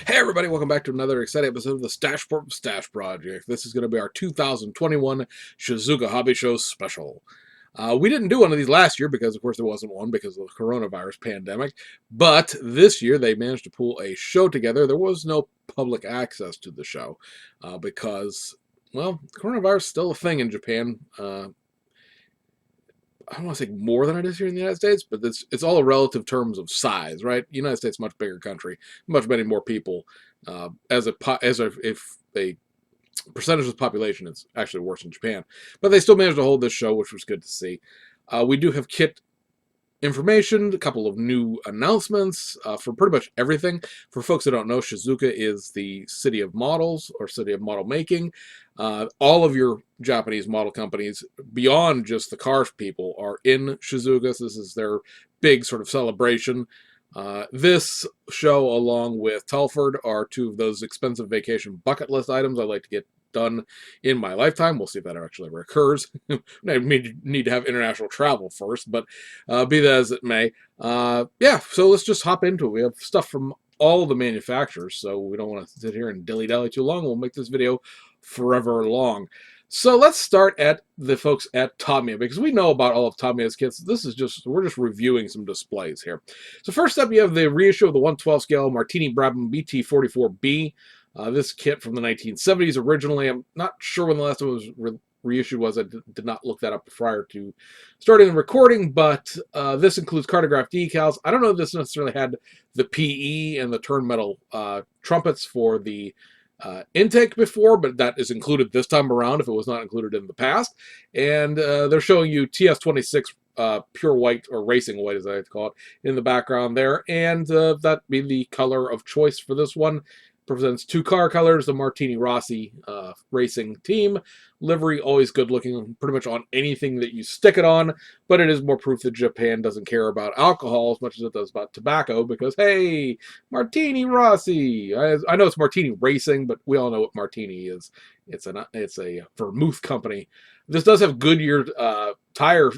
Hey everybody, welcome back to another exciting episode of the Stash Project. This is going to be our 2021 Shizouka Hobby Show special. We didn't do one of these last year because, of course, there wasn't one because of the coronavirus pandemic. But this year they managed to pull a show together. There was no public access to the show because, well, coronavirus is still a thing in Japan. I don't want to say more than it is here in the United States, but it's all a relative terms of size, right? United States, much bigger country, much many more people. If a percentage of the population, it's actually worse in Japan, but they still managed to hold this show, which was good to see. We do have kit information, a couple of new announcements for pretty much everything. For folks that don't know, Shizuoka is the city of models or city of model making. All of your Japanese model companies, beyond just the cars people, are in Shizuoka. So this is their big sort of celebration. This show, along with Telford, are two of those expensive vacation bucket list items I like to get done in my lifetime. We'll see if that actually ever occurs. I need to have international travel first, but be that as it may. Yeah, so let's just hop into it. We have stuff from all the manufacturers, so we don't want to sit here and dilly-dally too long. We'll make this video forever long. So let's start at the folks at Tamiya, because we know about all of Tamiya's kits. We're just reviewing some displays here. So first up, you have the reissue of the 112 scale Martini Brabham BT44B. This kit from the 1970s originally. I'm not sure when the last one was reissued was. I did not look that up prior to starting the recording, but this includes cartograph decals. I don't know if this necessarily had the PE and the turn metal trumpets for the intake before, but that is included this time around if it was not included in the past. And they're showing you TS26 pure white, or racing white as I like to call it, in the background there. And that being the color of choice for this one. Presents two car colors, the Martini Rossi racing team livery, always good looking pretty much on anything that you stick it on, but it is more proof that Japan doesn't care about alcohol as much as it does about tobacco, because hey, Martini Rossi. I know it's Martini Racing, but we all know what Martini is. It's a vermouth company. This does have Goodyear tire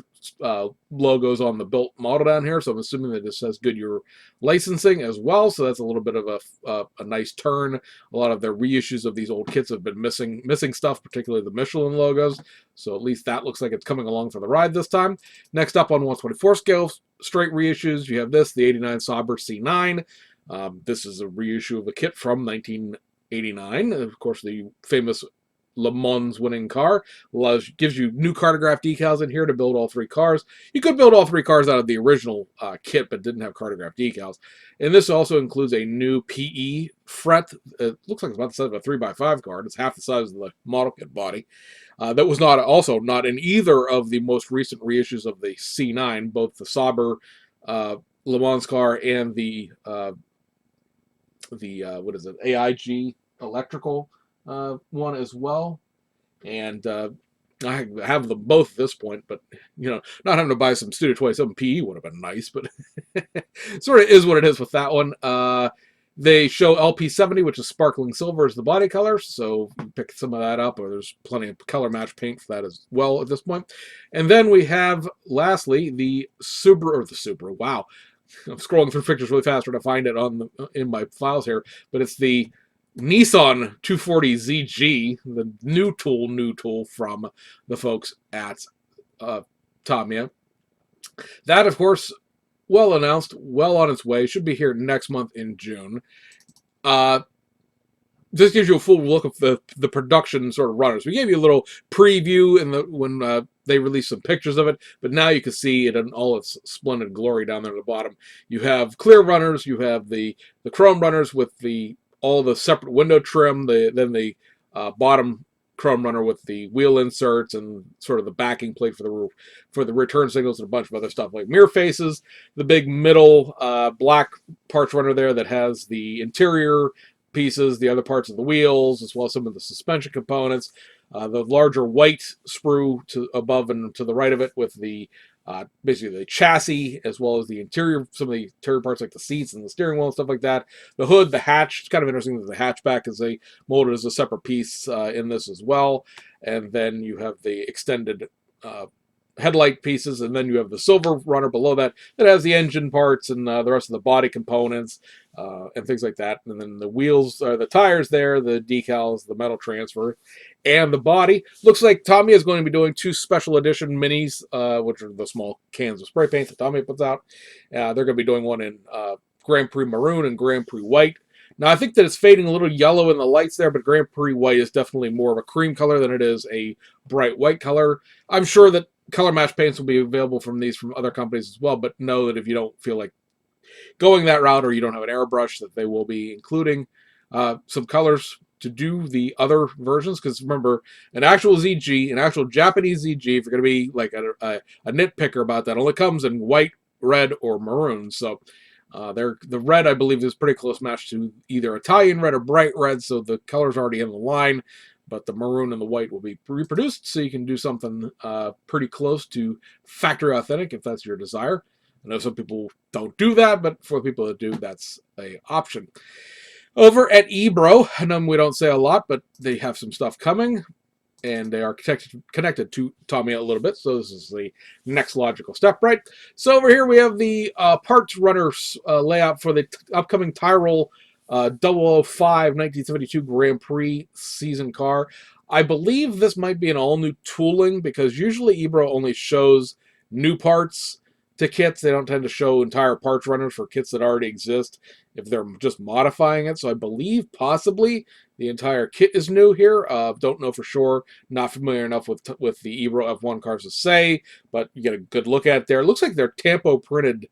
logos on the built model down here, so I'm assuming that this has Goodyear licensing as well, so that's a little bit of a nice turn. A lot of their reissues of these old kits have been missing stuff, particularly the Michelin logos, so at least that looks like it's coming along for the ride this time. Next up, on 124 scale straight reissues, you have this, the 89 Sauber C9. This is a reissue of a kit from 1989, of course the famous Le Mans winning car. Gives you new cartograph decals in here to build all three cars. You could build all three cars out of the original kit, but didn't have cartograph decals. And this also includes a new PE fret. It looks like it's about the size of a 3x5 card. It's half the size of the model kit body. That was not in either of the most recent reissues of the C9, both the Sauber Le Mans car and the what is it, AIG electrical one as well. And I have them both at this point, but not having to buy some Studio 27 PE would have been nice, but sort of is what it is with that one. They show LP70, which is sparkling silver, as the body color, so pick some of that up, or there's plenty of color match paint for that as well at this point. And then we have, lastly, the Subaru. Wow, I'm scrolling through pictures really fast trying to find it in my files here, but it's the Nissan 240ZG, the new tool from the folks at Tamiya. That, of course, well announced, well on its way, should be here next month in June. This gives you a full look of the production sort of runners. We gave you a little preview when they released some pictures of it, but now you can see it in all its splendid glory down there at the bottom. You have clear runners, you have the chrome runners with all the separate window trim, then the bottom chrome runner with the wheel inserts and sort of the backing plate for the return signals, and a bunch of other stuff like mirror faces. The big middle black parts runner there that has the interior pieces, the other parts of the wheels, as well as some of the suspension components. The larger white sprue above and to the right of it with the basically the chassis, as well as the interior, some of the interior parts like the seats and the steering wheel and stuff like that. The hood, the hatch. It's kind of interesting that the hatchback is molded as a separate piece in this as well. And then you have the extended headlight pieces, and then you have the silver runner below that that has the engine parts and the rest of the body components and things like that. And then the wheels, the tires there, the decals, the metal transfer, and the body. Looks like Tamiya is going to be doing 2 special edition minis, which are the small cans of spray paint that Tamiya puts out. They're going to be doing one in Grand Prix Maroon and Grand Prix White. Now, I think that it's fading a little yellow in the lights there, but Grand Prix White is definitely more of a cream color than it is a bright white color. I'm sure that color match paints will be available from these from other companies as well, but know that if you don't feel like going that route or you don't have an airbrush, that they will be including some colors to do the other versions. Because remember, an actual ZG, an actual Japanese ZG, if you're going to be like a nitpicker about that, only comes in white, red, or maroon. So the red, I believe, is pretty close match to either Italian red or bright red, so the color's already in the line. But the maroon and the white will be reproduced, so you can do something pretty close to factory authentic if that's your desire. I know some people don't do that, but for the people that do, that's an option. Over at Ebro, I know we don't say a lot, but they have some stuff coming, and they are connected to Tamiya a little bit, so this is the next logical step, right? So over here we have the parts runners layout for the upcoming Tyrrell 005 1972 Grand Prix season car. I believe this might be an all-new tooling, because usually Ebro only shows new parts to kits. They don't tend to show entire parts runners for kits that already exist if they're just modifying it. So I believe possibly the entire kit is new here. Don't know for sure. Not familiar enough with the Ebro F1 cars to say, but you get a good look at it there. It looks like they're tampo printed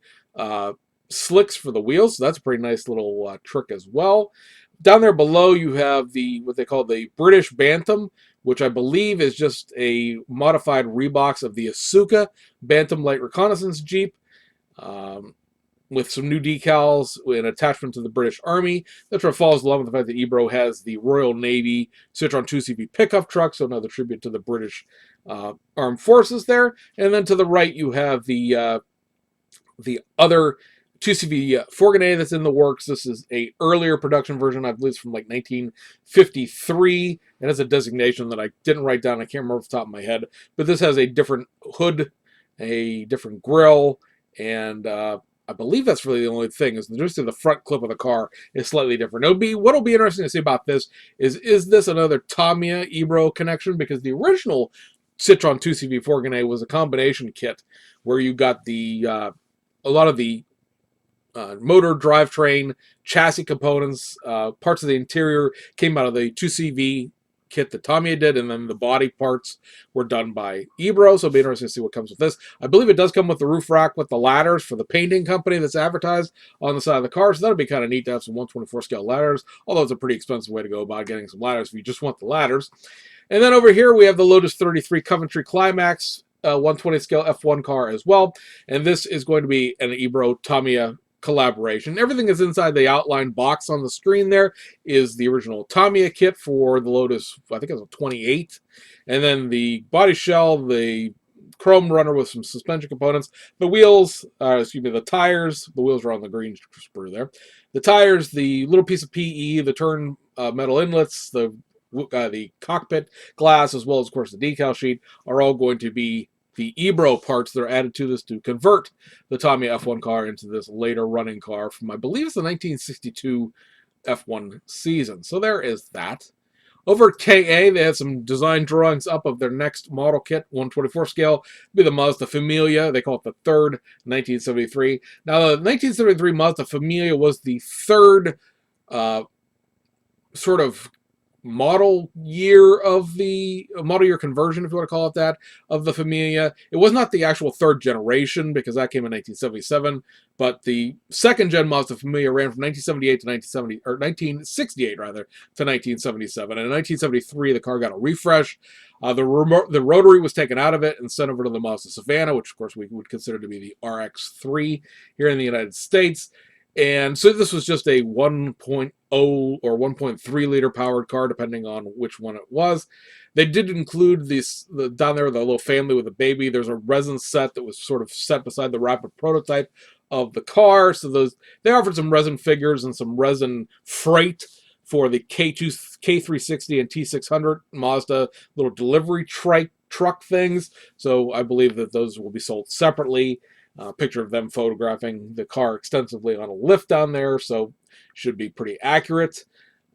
slicks for the wheels, so that's a pretty nice little trick as well. Down there below you have what they call the British Bantam, which I believe is just a modified rebox of the Asuka Bantam Light Reconnaissance Jeep, with some new decals and attachment to the British Army. That's what follows along with the fact that Ebro has the Royal Navy Citroen 2CV pickup truck, so another tribute to the British Armed Forces there. And then to the right you have the other 2CV Fourgonette that's in the works. This is a earlier production version, I believe it's from like 1953. It has a designation that I didn't write down. I can't remember off the top of my head. But this has a different hood, a different grille, and I believe that's really the only thing, is just the front clip of the car is slightly different. What'll be interesting to see about this is this another Tamiya Ebro connection? Because the original Citroen 2CV Fourgonette was a combination kit where you got the a lot of the motor, drivetrain, chassis components, parts of the interior came out of the 2CV kit that Tamiya did, and then the body parts were done by Ebro, so it'll be interesting to see what comes with this. I believe it does come with the roof rack with the ladders for the painting company that's advertised on the side of the car, so that'll be kind of neat to have some 124 scale ladders, although it's a pretty expensive way to go about getting some ladders if you just want the ladders. And then over here we have the Lotus 33 Coventry Climax 120 scale F1 car as well, and this is going to be an Ebro Tamiya collaboration. Everything is inside the outline box on the screen there is the original Tamiya kit for the Lotus, I think it was a 28, and then the body shell, the chrome runner with some suspension components, the wheels, the tires, the wheels are on the green sprue there, the tires, the little piece of PE, the turn metal inlets, the cockpit glass, as well as, of course, the decal sheet, are all going to be the Ebro parts that are added to this to convert the Tamiya F1 car into this later running car from, I believe it's the 1962 F1 season. So there is that. Over at KA, they had some design drawings up of their next model kit, 124 scale. It'll be the Mazda Familia. They call it the third, 1973. Now, the 1973 Mazda Familia was the third sort of model year conversion, if you want to call it that, of the Familia. It was not the actual third generation, because that came in 1977, but the second gen Mazda Familia ran from 1978 to 1968 rather, to 1977. And in 1973, the car got a refresh. The rotary was taken out of it and sent over to the Mazda Savannah, which of course we would consider to be the RX-3 here in the United States. And so this was just a 1.0 or 1.3 liter powered car, depending on which one it was. They did include down there, the little family with a baby. There's a resin set that was sort of set beside the rapid prototype of the car. So they offered some resin figures and some resin freight for the K360 and T600 Mazda little delivery trike truck things. So I believe that those will be sold separately. Picture of them photographing the car extensively on a lift down there, so should be pretty accurate.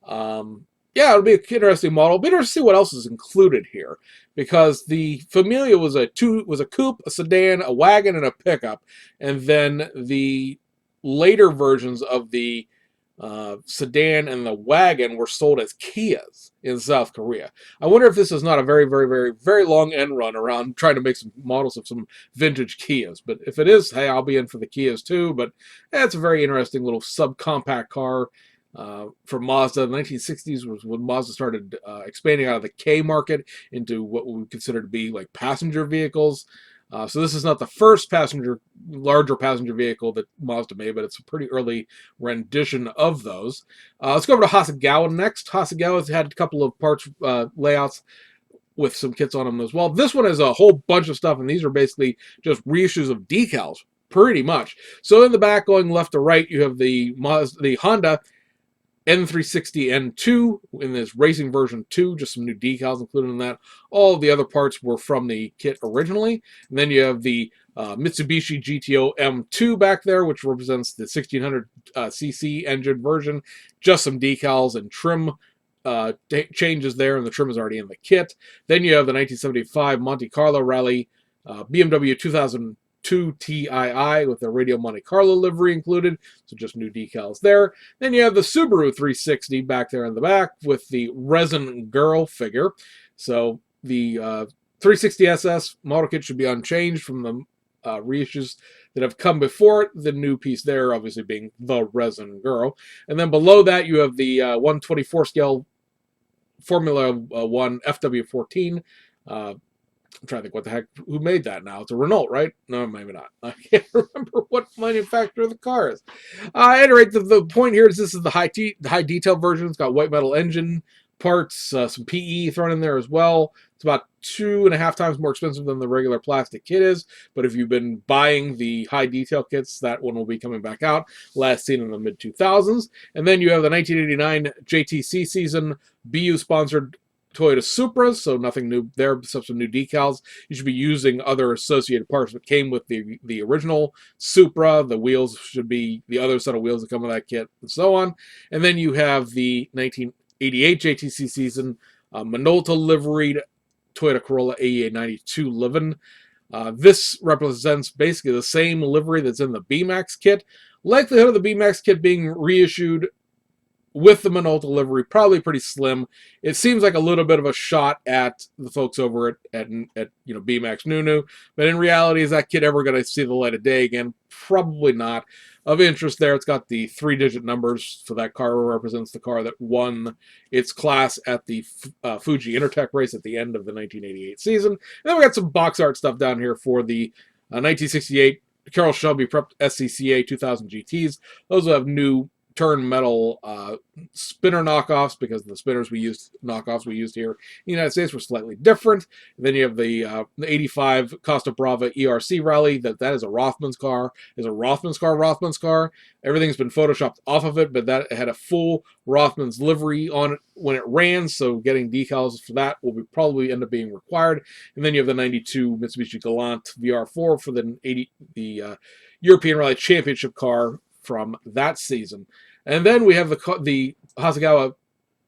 Yeah, it'll be an interesting model. Be interesting to see what else is included here, because the Familia was a coupe, a sedan, a wagon, and a pickup, and then the later versions of the sedan and the wagon were sold as Kias in South Korea. I wonder if this is not a very, very, very, very long end run around trying to make some models of some vintage Kias. But if it is, hey, I'll be in for the Kias too. But it's a very interesting little subcompact car. From Mazda. The 1960s was when Mazda started expanding out of the K market into what we would consider to be like passenger vehicles. So this is not the first larger passenger vehicle that Mazda made, but it's a pretty early rendition of those. Let's go over to Hasegawa next. Hasegawa's had a couple of parts layouts with some kits on them as well. This one has a whole bunch of stuff, and these are basically just reissues of decals, pretty much. So in the back, going left to right, you have the Honda N360 N2 in this racing version 2, just some new decals included in that. All the other parts were from the kit originally. And then you have the Mitsubishi GTO M2 back there, which represents the 1600 cc engine version. Just some decals and trim changes there, and the trim is already in the kit. Then you have the 1975 Monte Carlo Rally BMW 2002 TII with the Radio Monte Carlo livery included, so just new decals there. Then you have the Subaru 360 back there in the back with the Resin Girl figure. So the 360 SS model kit should be unchanged from the reissues that have come before it. The new piece there obviously being the Resin Girl. And then below that you have the 124 scale Formula 1 FW14. I'm trying to think what the heck, who made that now? It's a Renault, right? No, maybe not. I can't remember what manufacturer the car is. At any rate, the point here is this is the high detail version. It's got white metal engine parts, some PE thrown in there as well. It's about 2.5 times more expensive than the regular plastic kit is. But if you've been buying the high detail kits, that one will be coming back out. Last seen in the mid 2000s. And then you have the 1989 JTC season BU sponsored Toyota Supras, so nothing new there except some new decals. You should be using other associated parts that came with the original Supra. The wheels should be the other set of wheels that come with that kit, and so on. And then you have the 1988 JTC season Minolta liveried Toyota Corolla AEA 92 Livin. This represents basically the same livery that's in the B-Max kit. Likelihood of the B-Max kit being reissued with the Minolta livery, probably pretty slim. It seems like a little bit of a shot at the folks over at B-Max Nunu, but in reality, is that kit ever going to see the light of day again? Probably not. Of interest there, it's got the 3-digit numbers for that car, represents the car that won its class at the Fuji Intertech race at the end of the 1988 season. And then we got some box art stuff down here for the 1968 Carroll Shelby Prep SCCA 2000 GTs. Those will have new turn metal spinner knockoffs, because the spinners we used here in the United States were slightly different. And then you have the 85 Costa Brava ERC Rally. That is a Rothman's car. Is a Rothman's car. Everything's been photoshopped off of it, but that had a full Rothman's livery on it when it ran, so getting decals for that will probably end up being required. And then you have the 92 Mitsubishi Galant VR4 for the European Rally Championship car from that season. And then we have the Hasegawa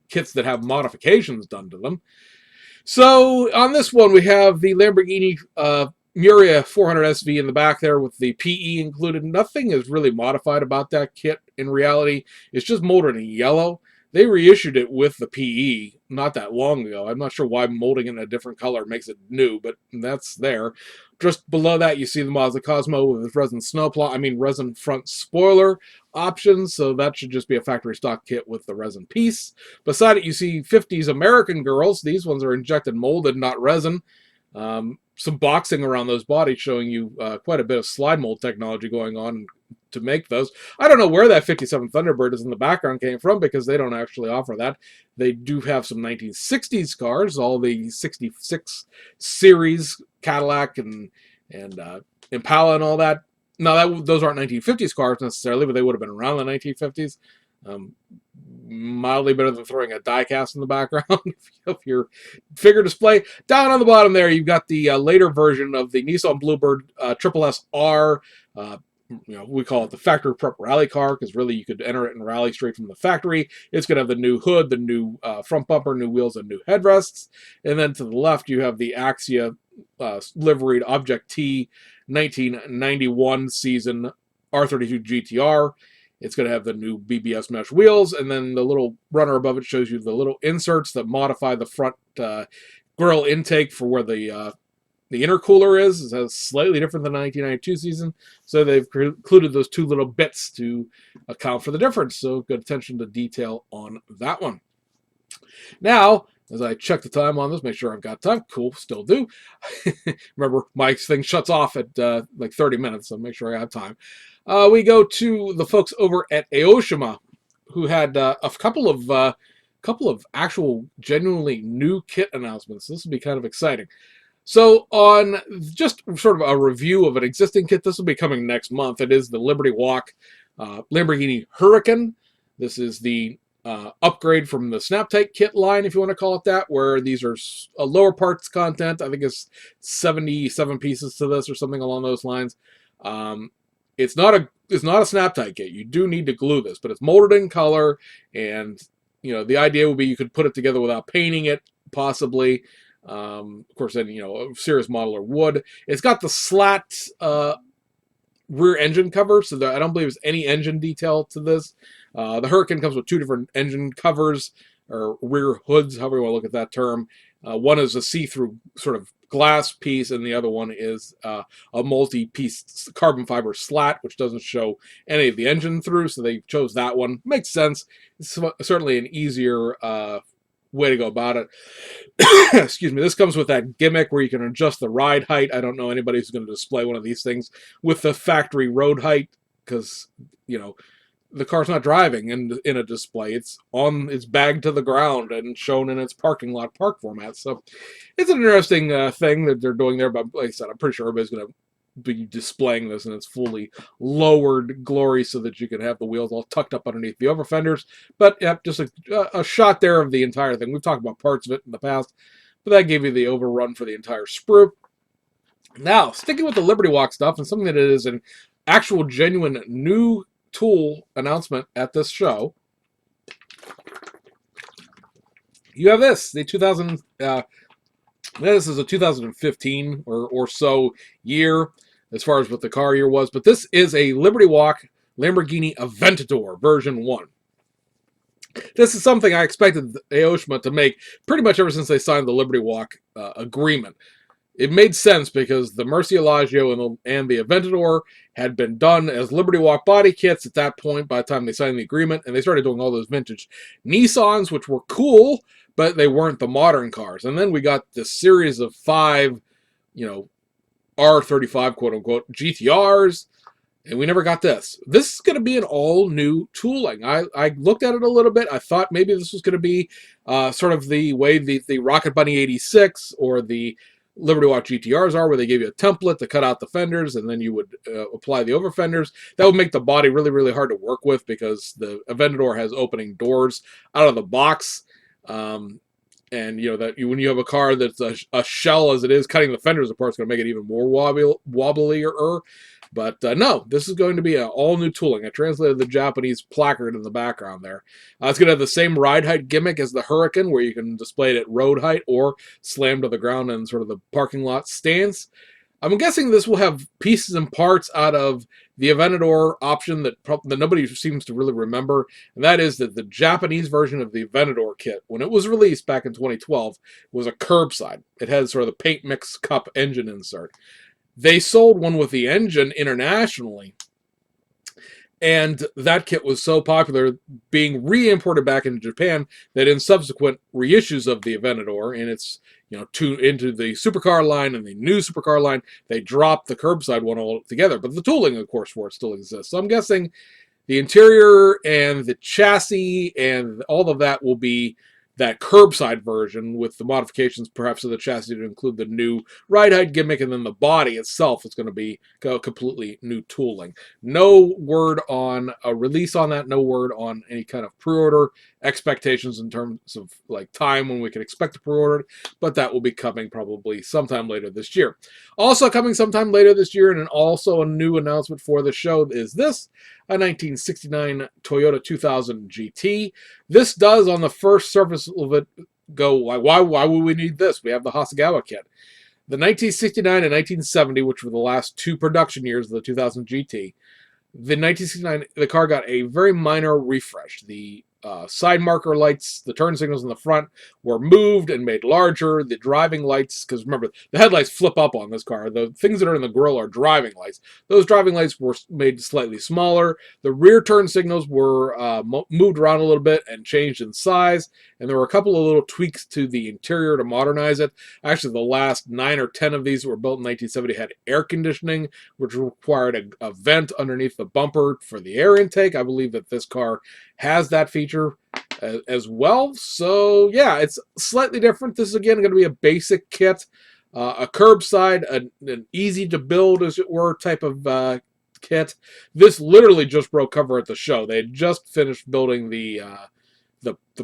kits that have modifications done to them. So on this one, we have the Lamborghini Miura 400 SV in the back there with the PE included. Nothing is really modified about that kit in reality. It's just molded in yellow. They reissued it with the PE not that long ago. I'm not sure why molding it in a different color makes it new, but that's there. Just below that, you see the Mazda Cosmo with resin resin front spoiler options, so that should just be a factory stock kit with the resin piece. Beside it, you see 50s American Girls. These ones are injected molded, not resin. Some boxing around those bodies showing you quite a bit of slide mold technology going on to make those. I don't know where that 57 Thunderbird is in the background came from, because they don't actually offer that. They do have some 1960s cars, all the 66 series Cadillac and Impala and all that. Now, those aren't 1950s cars necessarily, but they would have been around the 1950s. mildly better than throwing a die-cast in the background of your figure display. Down on the bottom there, you've got the later version of the Nissan Bluebird Triple SR. We call it the factory prep rally car, because really you could enter it and rally straight from the factory. It's going to have the new hood, the new front bumper, new wheels, and new headrests. And then to the left, you have the Axia liveried Object T 1991 season R32 GTR. It's going to have the new BBS mesh wheels, and then the little runner above it shows you the little inserts that modify the front grill intake for where the intercooler is. It's slightly different than the 1992 season, so they've included those two little bits to account for the difference. So good attention to detail on that one. Now, as I check the time on this, make sure I've got time. Cool, still do. Remember, my thing shuts off at like 30 minutes, so make sure I have time. We go to the folks over at Aoshima, who had a couple of actual genuinely new kit announcements. This will be kind of exciting. So on just sort of a review of an existing kit, this will be coming next month. It is the Liberty Walk Lamborghini Huracan. This is the upgrade from the Snap-Tight kit line, if you want to call it that, where these are a lower parts content. I think it's 77 pieces to this or something along those lines. It's not a Snap-Tight kit. You do need to glue this, but it's molded in color, and the idea would be you could put it together without painting it, possibly. Of course, then a serious modeler would. It's got the slat rear engine cover, so I don't believe there's any engine detail to this. The Huracan comes with two different engine covers, or rear hoods, however you want to look at that term. One is a see-through sort of glass piece, and the other one is a multi-piece carbon fiber slat, which doesn't show any of the engine through, so they chose that one. Makes sense. It's certainly an easier way to go about it. Excuse me. This comes with that gimmick where you can adjust the ride height. I don't know anybody who's going to display one of these things with the factory road height, because the car's not driving in a display. It's bagged to the ground and shown in its parking lot park format. So it's an interesting thing that they're doing there. But like I said, I'm pretty sure everybody's going to be displaying this in its fully lowered glory, so that you can have the wheels all tucked up underneath the over fenders. But yeah, just a shot there of the entire thing. We've talked about parts of it in the past, but that gave you the overrun for the entire sprue. Now, sticking with the Liberty Walk stuff, and something that is an actual genuine new tool announcement at this show, you have this, the 2000 this is a 2015 or so year as far as what the car year was, but this is a Liberty Walk Lamborghini Aventador version 1. This is something I expected Aoshima to make pretty much ever since they signed the Liberty Walk agreement. It made sense because the Murcielago and the Aventador had been done as Liberty Walk body kits at that point by the time they signed the agreement, and they started doing all those vintage Nissans, which were cool, but they weren't the modern cars. And then we got this series of 5, R35 quote-unquote GTRs, and we never got this. This is going to be an all-new tooling. I looked at it a little bit. I thought maybe this was going to be sort of the way the Rocket Bunny 86 or the Liberty Walk GTRs are, where they gave you a template to cut out the fenders, and then you would apply the over fenders. That would make the body really, really hard to work with, because the Aventador has opening doors out of the box. And when you have a car that's a shell as it is, cutting the fenders apart is going to make it even more wobblier. But no, this is going to be an all-new tooling. I translated the Japanese placard in the background there. It's going to have the same ride height gimmick as the Huracan, where you can display it at road height or slam to the ground in sort of the parking lot stance. I'm guessing this will have pieces and parts out of the Aventador option that nobody seems to really remember, and that is that the Japanese version of the Aventador kit, when it was released back in 2012, was a curbside. It had sort of the paint mix cup engine insert. They sold one with the engine internationally, and that kit was so popular, being re-imported back into Japan, that in subsequent reissues of the Aventador, and it's into the supercar line and the new supercar line, they dropped the curbside one all together. But the tooling, of course, for it still exists. So I'm guessing the interior and the chassis and all of that will be that curbside version with the modifications perhaps of the chassis to include the new ride height gimmick, and then the body itself is going to be completely new tooling. No word on a release on that, no word on any kind of pre-order expectations in terms of like time when we can expect to pre-order it, but that will be coming probably sometime later this year. Also coming sometime later this year, and also a new announcement for the show, is this, a 1969 Toyota 2000 GT. This does, on the first surface of it, go, why would we need this? We have the Hasegawa kit. The 1969 and 1970, which were the last two production years of the 2000 GT, the 1969, the car got a very minor refresh. The side marker lights, the turn signals in the front were moved and made larger. The driving lights, because remember, the headlights flip up on this car. The things that are in the grille are driving lights. Those driving lights were made slightly smaller. The rear turn signals were moved around a little bit and changed in size. And there were a couple of little tweaks to the interior to modernize it. Actually, the last 9 or 10 of these that were built in 1970 had air conditioning, which required a vent underneath the bumper for the air intake. I believe that this car has that feature as well. So yeah, it's slightly different. This is again going to be a basic kit, a curbside, an easy to build, as it were, type of kit. This literally just broke cover at the show. They had just finished building the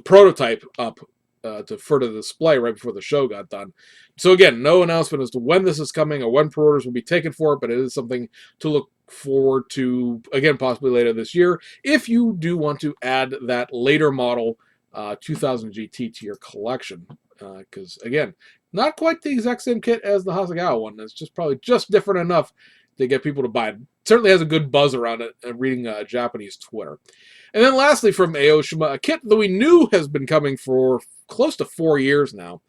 prototype up for the display right before the show got done. So again, no announcement as to when this is coming or when pre-orders will be taken for it, but it is something to look forward to, again, possibly later this year, if you do want to add that later model 2000 GT to your collection. Because again, not quite the exact same kit as the Hasegawa one. It's just probably just different enough to get people to buy it. Certainly has a good buzz around it, reading Japanese Twitter. And then lastly, from Aoshima, a kit that we knew has been coming for close to 4 years now.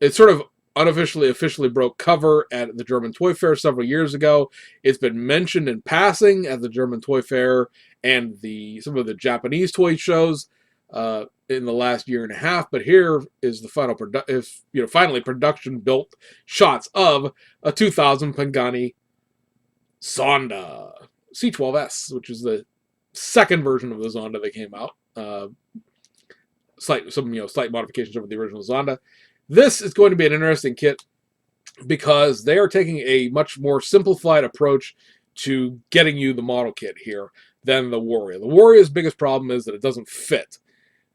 It sort of officially broke cover at the German Toy Fair several years ago. It's been mentioned in passing at the German Toy Fair and some of the Japanese toy shows in the last year and a half. But here is the finally production built shots of a 2000 Pagani Zonda C12S, which is the second version of the Zonda that came out. Slight modifications over the original Zonda. This is going to be an interesting kit because they are taking a much more simplified approach to getting you the model kit here than the Warrior. The Warrior's biggest problem is that it doesn't fit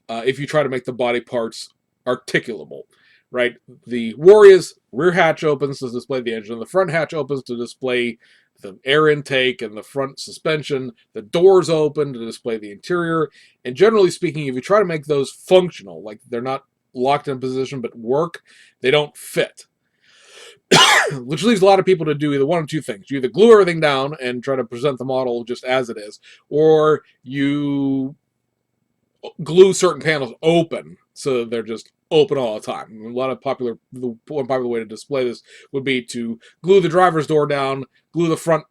if you try to make the body parts articulable, right? The Warrior's rear hatch opens to display the engine. The front hatch opens to display the air intake and the front suspension. The doors open to display the interior. And generally speaking, if you try to make those functional, like they're not locked in position but work, they don't fit. Which leaves a lot of people to do either one of two things. You either glue everything down and try to present the model just as it is, or you glue certain panels open so they're just open all the time. The one popular way to display this would be to glue the driver's door down, glue the front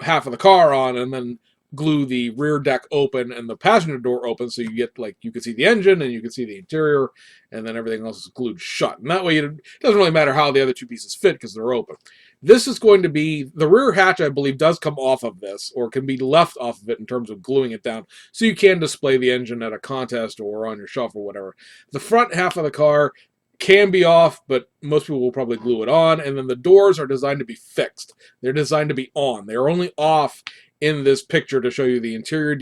half of the car on, and then glue the rear deck open and the passenger door open, so you get, like, you can see the engine and you can see the interior, and then everything else is glued shut. And that way it doesn't really matter how the other two pieces fit because they're open. This is going to be, the rear hatch, I believe, does come off of this, or can be left off of it in terms of gluing it down, so you can display the engine at a contest or on your shelf or whatever. The front half of the car can be off, but most people will probably glue it on. And then the doors are designed to be fixed. They're designed to be on. They're only off in this picture to show you the interior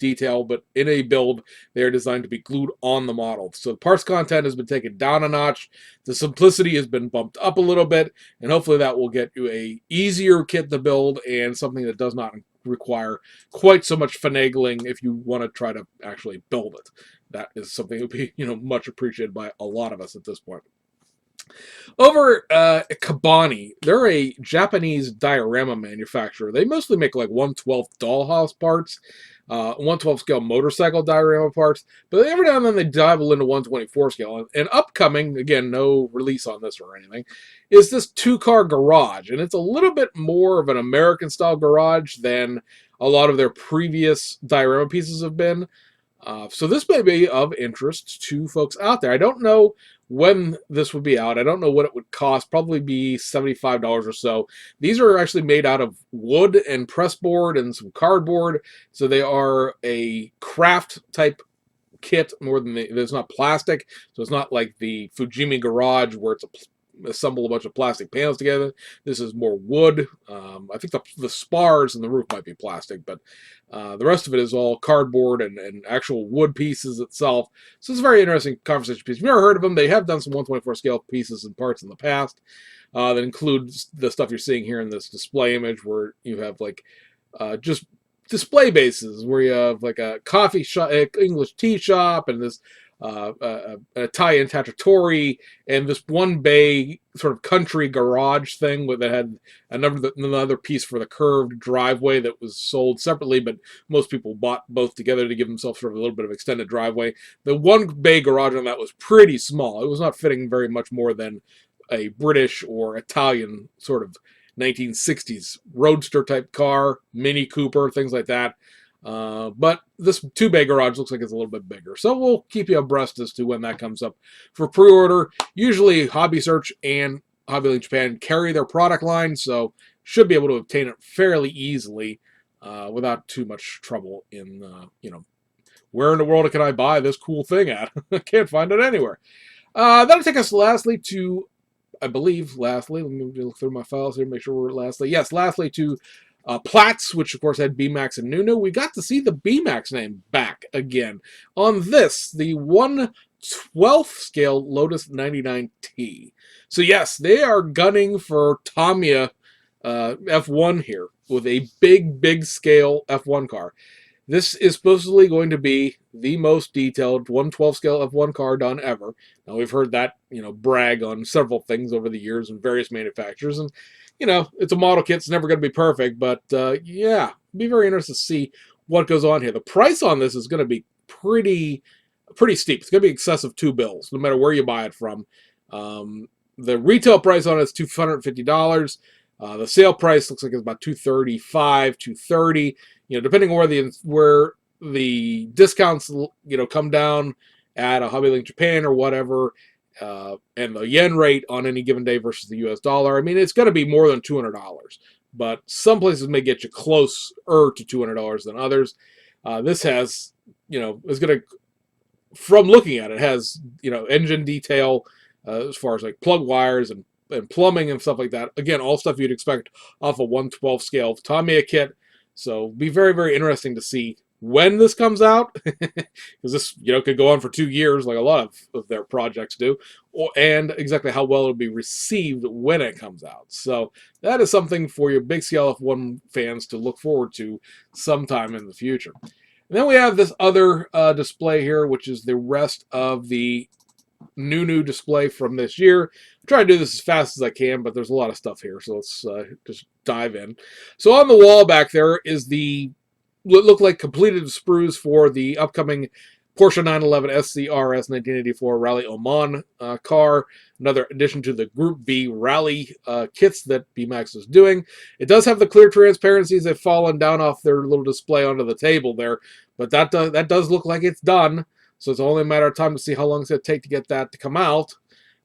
detail, but in a build, they're designed to be glued on the model. So the parts content has been taken down a notch. The simplicity has been bumped up a little bit, and hopefully that will get you a easier kit to build and something that does not require quite so much finagling if you want to try to actually build it. That is something that would be, much appreciated by a lot of us at this point. Over at Kabani, they're a Japanese diorama manufacturer. They mostly make like 1/12 dollhouse parts, 1/12 scale motorcycle diorama parts, but every now and then they dabble into 1/24 scale. And upcoming, again, no release on this or anything, is this 2-car garage. And it's a little bit more of an American style garage than a lot of their previous diorama pieces have been. So this may be of interest to folks out there. I don't know when this would be out. I don't know what it would cost. Probably be $75 or so. These are actually made out of wood and pressboard and some cardboard. So they are a craft type kit more than it's not plastic, so it's not like the Fujimi Garage where it's assemble a bunch of plastic panels together. This is more wood. I think the spars and the roof might be plastic, but the rest of it is all cardboard and actual wood pieces itself. So it's a very interesting conversation piece. If you've never heard of them, they have done some 1/24 scale pieces and parts in the past. That includes the stuff you're seeing here in this display image, where you have like just display bases, where you have like a coffee shop, English tea shop, and this an Italian trattoria, and this one bay sort of country garage thing that had another piece for the curved driveway that was sold separately, but most people bought both together to give themselves sort of a little bit of extended driveway. The one bay garage on that was pretty small. It was not fitting very much more than a British or Italian sort of 1960s roadster type car, Mini Cooper, things like that. But this 2-bay garage looks like it's a little bit bigger. So we'll keep you abreast as to when that comes up for pre-order. Usually Hobby Search and Hobby Link Japan carry their product line, so should be able to obtain it fairly easily without too much trouble in, where in the world can I buy this cool thing at? I can't find it anywhere. That'll take us lastly to, I believe, let me look through my files here, make sure we're lastly to Platts, which of course had BMAX and Nunu. We got to see the BMAX name back again on this, the 1/12 scale Lotus 99T. So yes, they are gunning for Tamiya F1 here with a big scale F1 car. This is supposedly going to be the most detailed 1/12 scale F1 car done ever. Now, we've heard that, brag on several things over the years and various manufacturers. And, it's a model kit. It's never going to be perfect. But, yeah, be very interested to see what goes on here. The price on this is going to be pretty steep. It's going to be excessive $2 no matter where you buy it from. The retail price on it is $250. The sale price looks like it's about $235, $230. Depending on where the discounts, come down at a Hobby Link Japan or whatever, and the yen rate on any given day versus the US dollar, I mean, it's going to be more than $200. But some places may get you closer to $200 than others. This has, is going to, from looking at it, has, engine detail as far as like plug wires and plumbing and stuff like that. Again, all stuff you'd expect off a 1/12 scale Tamiya kit. So be very, very interesting to see when this comes out, because this, could go on for 2 years like a lot of their projects do, and exactly how well it'll be received when it comes out. So that is something for your big scale F1 fans to look forward to sometime in the future. And then we have this other display here, which is the rest of the new display from this year. I'm trying to do this as fast as I can, but there's a lot of stuff here, so let's just dive in. So on the wall back there is the look like completed sprues for the upcoming Porsche 911 SCRS 1984 Rally Oman car, another addition to the Group B Rally kits that BMAX is doing. It does have the clear transparencies that have fallen down off their little display onto the table there, but that does look like it's done. So it's only a matter of time to see how long it's going to take to get that to come out.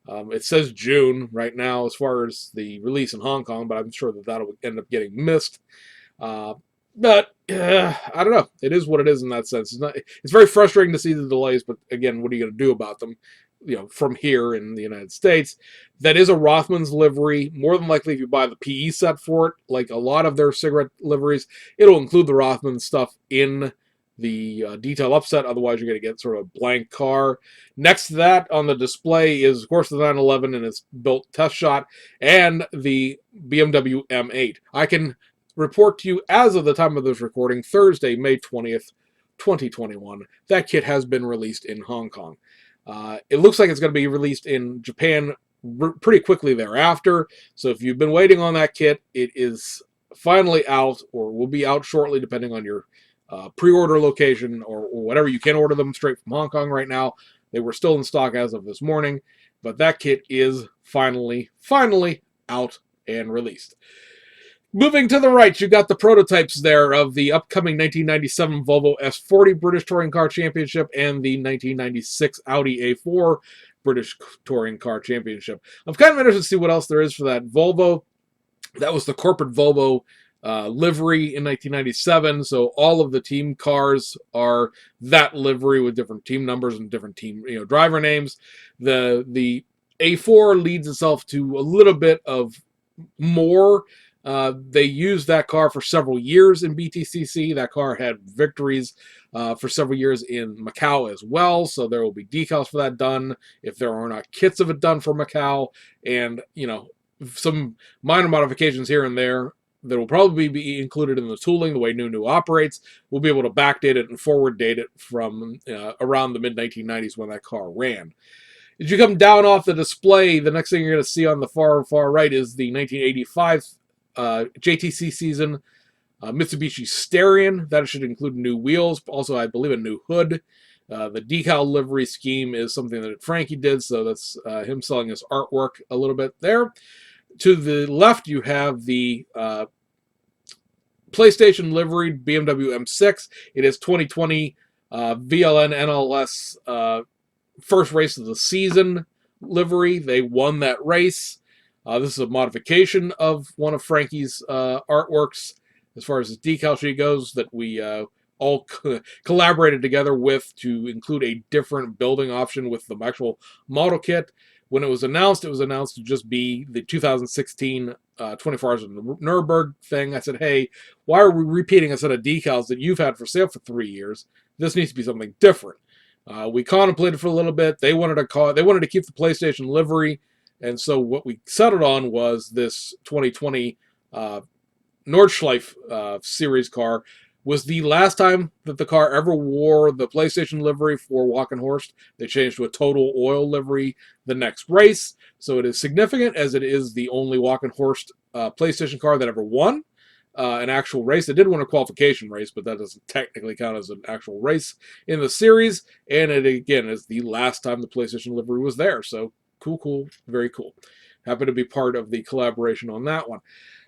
It says June right now as far as the release in Hong Kong, but I'm sure that that'll end up getting missed. But I don't know. It is what it is in that sense. It's very frustrating to see the delays, but again, what are you going to do about them? From here in the United States, that is a Rothman's livery. More than likely, if you buy the PE set for it, like a lot of their cigarette liveries, it'll include the Rothman stuff in the detail upset. Otherwise, you're going to get sort of a blank car. Next to that on the display is, of course, the 911 and its built test shot, and the BMW M8. I can report to you as of the time of this recording, Thursday, May 20th, 2021, that kit has been released in Hong Kong. It looks like it's going to be released in Japan pretty quickly thereafter. So if you've been waiting on that kit, it is finally out, or will be out shortly, depending on your pre-order location or whatever. You can order them straight from Hong Kong right now. They were still in stock as of this morning, but that kit is finally out and released. Moving to the right, you got the prototypes there of the upcoming 1997 Volvo S40 British Touring Car Championship and the 1996 Audi A4 British Touring Car Championship. I'm kind of interested to see what else there is for that Volvo. That was the corporate Volvo livery in 1997. So all of the team cars are that livery with different team numbers and different team driver names. The A4 leads itself to a little bit of more. They used that car for several years in BTCC. That car had victories for several years in Macau as well. So there will be decals for that done if there are not kits of it done for Macau, and some minor modifications here and there that will probably be included in the tooling, the way Nunu operates. We'll be able to backdate it and forward date it from around the mid 1990s when that car ran. As you come down off the display, the next thing you're going to see on the far right is the 1985 JTC season Mitsubishi Starion. That should include new wheels, also I believe a new hood. The decal livery scheme is something that Frankie did, so that's him selling his artwork a little bit there. To the left, you have the PlayStation liveried BMW M6. It is 2020 VLN NLS first race of the season livery. They won that race. This is a modification of one of Frankie's artworks as far as his decal sheet goes that we all collaborated together with to include a different building option with the actual model kit. When it was announced to just be the 2016 24 Hours of Nuremberg thing. I said, hey, why are we repeating a set of decals that you've had for sale for 3 years? This needs to be something different. We contemplated for a little bit. They wanted to keep the PlayStation livery, and so what we settled on was this 2020 Nordschleife series car. Was the last time that the car ever wore the PlayStation livery for Walkenhorst. They changed to a total oil livery the next race, so it is significant as it is the only Walkenhorst PlayStation car that ever won an actual race. It did win a qualification race, but that doesn't technically count as an actual race in the series, and it again is the last time the PlayStation livery was there, so cool, very cool. Happy to be part of the collaboration on that one.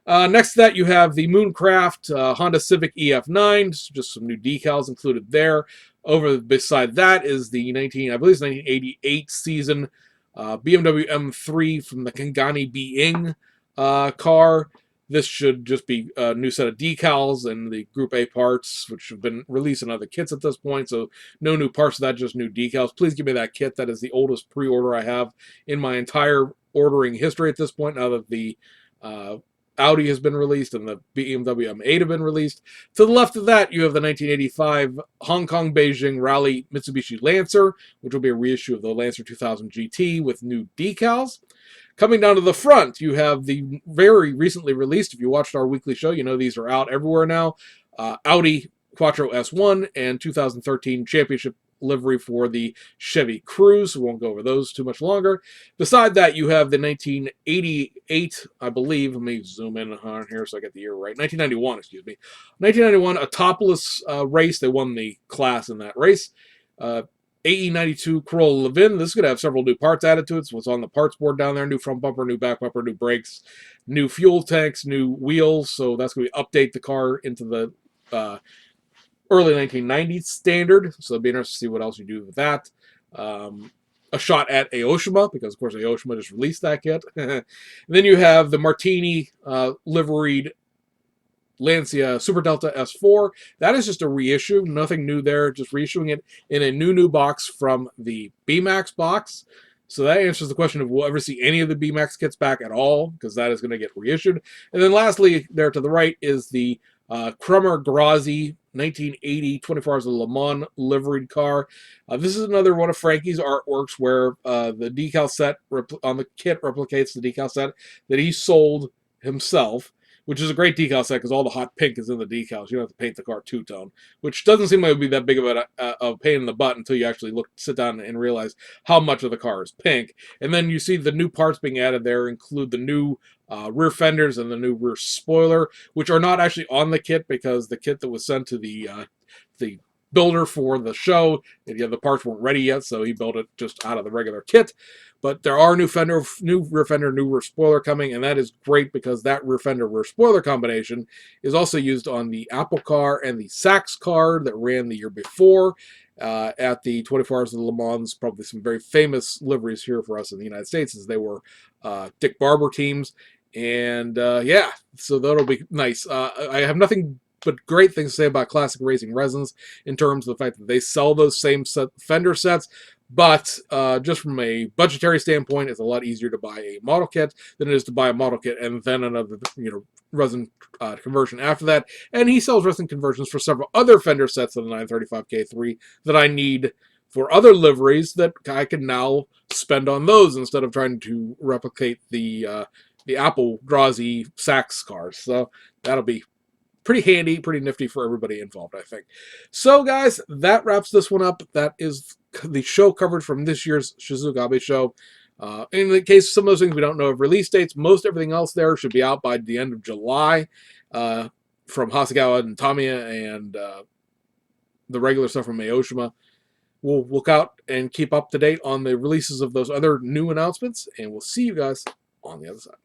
Next to that, you have the Mooncraft Honda Civic EF9, just some new decals included there. Over beside that is the 1988 season BMW M3 from the Kangani Being car. This should just be a new set of decals and the Group A parts, which have been released in other kits at this point, so no new parts of that, just new decals. Please give me that kit. That is the oldest pre-order I have in my entire ordering history at this point, now that the Audi has been released and the BMW M8 have been released. To the left of that, you have the 1985 Hong Kong Beijing Rally Mitsubishi Lancer, which will be a reissue of the Lancer 2000 GT with new decals. Coming down to the front, you have the very recently released, if you watched our weekly show, you know these are out everywhere now, Audi Quattro S1 and 2013 Championship livery for the Chevy Cruze. We won't go over those too much longer. Beside that, you have the 1988, I believe. Let me zoom in on here so I get the year right. 1991, excuse me. 1991 Autopolis race. They won the class in that race. AE92 Corolla Levin. This is going to have several new parts added to it. So it's on the parts board down there. New front bumper, new back bumper, new brakes, new fuel tanks, new wheels. So that's going to update the car into the early 1990s standard, so it'll be interesting to see what else you do with that. A shot at Aoshima, because of course Aoshima just released that kit. And then you have the Martini liveried Lancia Super Delta S4. That is just a reissue, nothing new there, just reissuing it in a new box from the BMAX box. So that answers the question of we'll ever see any of the BMAX kits back at all, because that is going to get reissued. And then lastly, there to the right is the Krummer Grazi 1980 24 Hours of Le Mans liveried car. This is another one of Frankie's artworks where the decal set on the kit replicates the decal set that he sold himself, which is a great decal set because all the hot pink is in the decals. You don't have to paint the car two-tone, which doesn't seem like it would be that big of a pain in the butt until you actually sit down and realize how much of the car is pink. And then you see the new parts being added there include the new rear fenders and the new rear spoiler, which are not actually on the kit because the kit that was sent to the builder for the show, the parts weren't ready yet, so he built it just out of the regular kit. But there are new rear fender, new rear spoiler coming, and that is great because that rear fender, rear spoiler combination is also used on the Apple car and the Sachs car that ran the year before at the 24 Hours of Le Mans. Probably some very famous liveries here for us in the United States, as they were Dick Barber teams And yeah, so that'll be nice. I have nothing but great things to say about Classic Racing Resins in terms of the fact that they sell those same fender sets, but just from a budgetary standpoint, it's a lot easier to buy a model kit than it is to buy a model kit and then another, resin conversion after that. And he sells resin conversions for several other fender sets of the 935K3 that I need for other liveries that I can now spend on those instead of trying to replicate the Apple Drazi Sachs cars. So that'll be pretty handy, pretty nifty for everybody involved, I think. So, guys, that wraps this one up. That is the show covered from this year's Shizouka Hobby Show. In the case of some of those things we don't know of release dates, most everything else there should be out by the end of July from Hasegawa and Tamiya and the regular stuff from Aoshima. We'll look out and keep up to date on the releases of those other new announcements, and we'll see you guys on the other side.